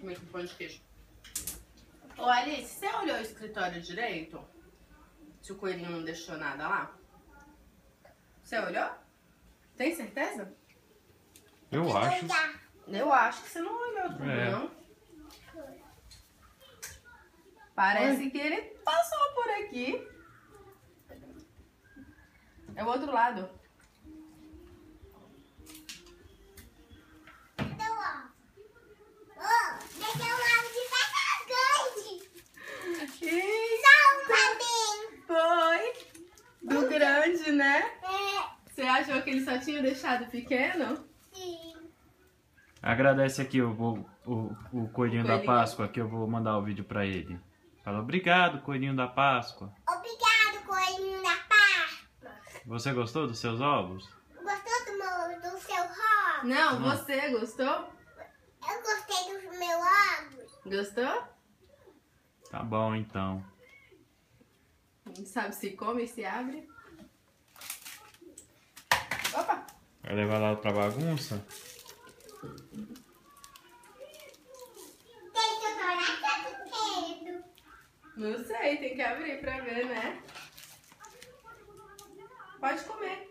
Comer com pão de queijo. Ô Alice, você olhou o escritório direito? Se o coelhinho não deixou nada lá? Você olhou? Tem certeza? Eu acho. Eu acho que você não olhou tudo, não. Parece que ele passou por aqui. É o outro lado. Foi. Do grande, né? Você achou que ele só tinha deixado pequeno? Sim. Agradece aqui o coelhinho da Páscoa, que eu vou mandar o vídeo pra ele. Fala, obrigado, coelhinho da Páscoa. Obrigado, coelhinho da Páscoa. Você gostou dos seus ovos? Gostou do seu ovo? Não, você gostou? Eu gostei dos meus ovos. Gostou? Tá bom, então. Não sabe se come e se abre. Opa! Vai levar lá pra bagunça? Tem que chorar pequeno. Não sei, tem que abrir pra ver, né? Pode comer.